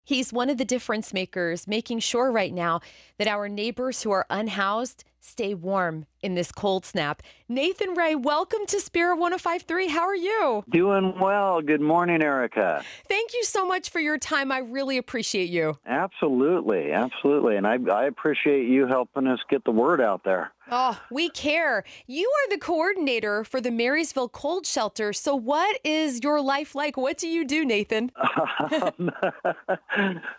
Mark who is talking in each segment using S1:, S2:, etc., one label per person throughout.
S1: He's one of the difference makers, making sure right now that our neighbors who are unhoused stay warm in this cold snap. Nathan Ray, welcome to Spirit 105.3. How are you?
S2: Doing well. Good morning, Erica.
S1: Thank you so much for your time. I really appreciate you.
S2: Absolutely. And I appreciate you helping us get the word out there.
S1: Oh, we care. You are the coordinator for the Marysville Cold Shelter. So what is your life like? What do you do, Nathan?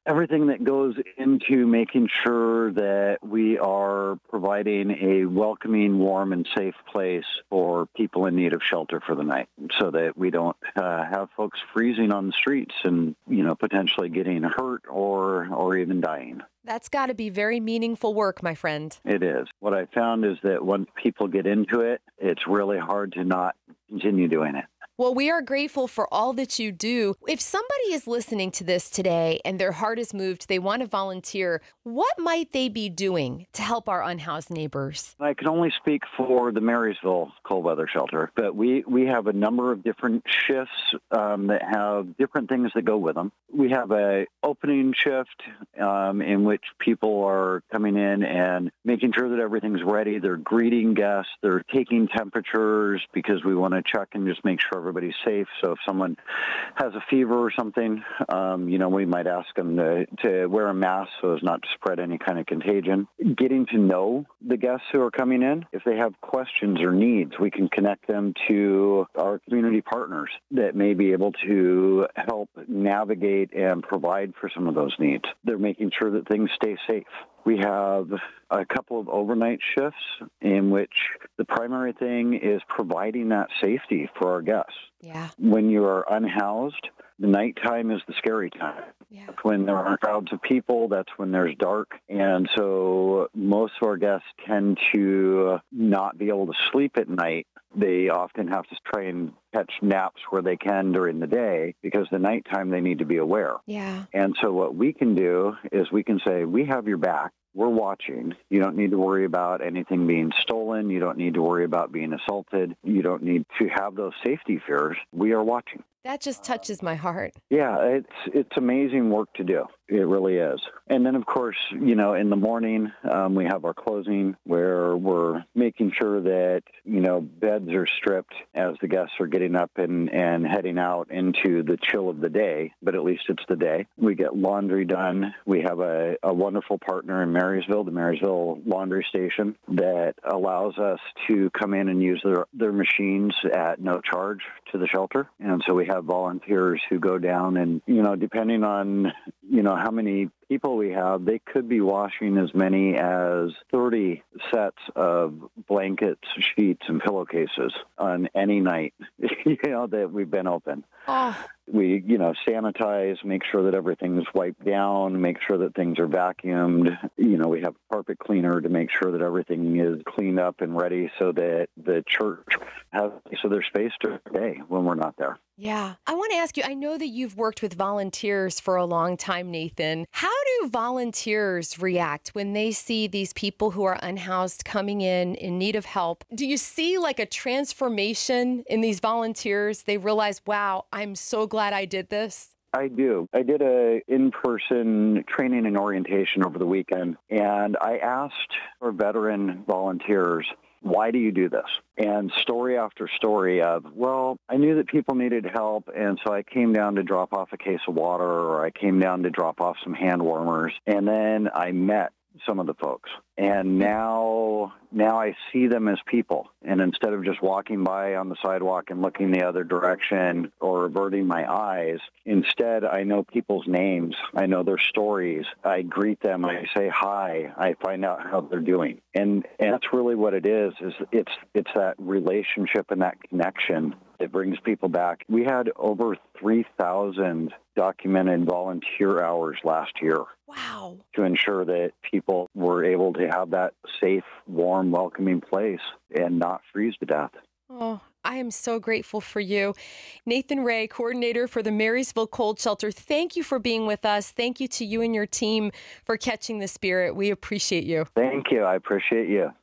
S2: Everything that goes into making sure that we are providing a welcoming, warm, and safe place for people in need of shelter for the night so that we don't have folks freezing on the streets and, potentially getting hurt or even dying.
S1: That's got to be very meaningful work, my friend.
S2: It is. What I found is that when people get into it, it's really hard to not continue doing it.
S1: Well, we are grateful for all that you do. If somebody is listening to this today and their heart is moved, they want to volunteer, what might they be doing to help our unhoused neighbors?
S2: I can only speak for the Marysville Cold Weather Shelter, but we have a number of different shifts that have different things that go with them. We have a opening shift in which people are coming in and making sure that everything's ready. They're greeting guests. They're taking temperatures because we want to check and just make sure everybody's safe. So if someone has a fever or something, we might ask them to wear a mask so as not to spread any kind of contagion. Getting to know the guests who are coming in. If they have questions or needs, we can connect them to our community partners that may be able to help navigate and provide for some of those needs. They're making sure that things stay safe. We have a couple of overnight shifts in which the primary thing is providing that safety for our guests.
S1: Yeah.
S2: When you are unhoused, the nighttime is the scary time.
S1: Yeah.
S2: That's when there are crowds of people. That's when there's dark. And so most of our guests tend to not be able to sleep at night. They often have to try and catch naps where they can during the day because the nighttime they need to be aware.
S1: Yeah.
S2: And so what we can do is we can say, we have your back. We're watching. You don't need to worry about anything being stolen. You don't need to worry about being assaulted. You don't need to have those safety fears. We are watching.
S1: That just touches my heart.
S2: Yeah, it's amazing work to do. It really is. And then, of course, in the morning, we have our closing where we're making sure that, beds are stripped as the guests are getting up and heading out into the chill of the day, but at least it's the day. We get laundry done. We have a wonderful partner in Marysville, the Marysville Laundry Station, that allows us to come in and use their machines at no charge to the shelter. And so we have volunteers who go down and, depending on, how many people we have, they could be washing as many as 30 sets of blankets, sheets, and pillowcases on any night, that we've been open.
S1: Oh.
S2: We, sanitize, make sure that everything's wiped down, make sure that things are vacuumed. We have a carpet cleaner to make sure that everything is cleaned up and ready so that the church has their space during the day when we're not there.
S1: Yeah. I want to ask you, I know that you've worked with volunteers for a long time, Nathan. How do volunteers react when they see these people who are unhoused coming in need of help? Do you see like a transformation in these volunteers? They realize, wow, I'm so glad I did this.
S2: I do. I did a in-person training and orientation over the weekend, and I asked our veteran volunteers, why do you do this? And story after story of, well, I knew that people needed help, and so I came down to drop off a case of water, or I came down to drop off some hand warmers, and then I met some of the folks. And now I see them as people. And instead of just walking by on the sidewalk and looking the other direction or averting my eyes, instead I know people's names. I know their stories. I greet them. I say hi. I find out how they're doing. And that's really what it is it's that relationship and that connection that brings people back. We had over 3,000 documented volunteer hours last year.
S1: Wow.
S2: To ensure that people were able to have that safe, warm, welcoming place and not freeze to death.
S1: Oh, I am so grateful for you. Nathan Ray, coordinator for the Marysville Cold Shelter, thank you for being with us. Thank you to you and your team for catching the spirit. We appreciate you.
S2: Thank you. I appreciate you.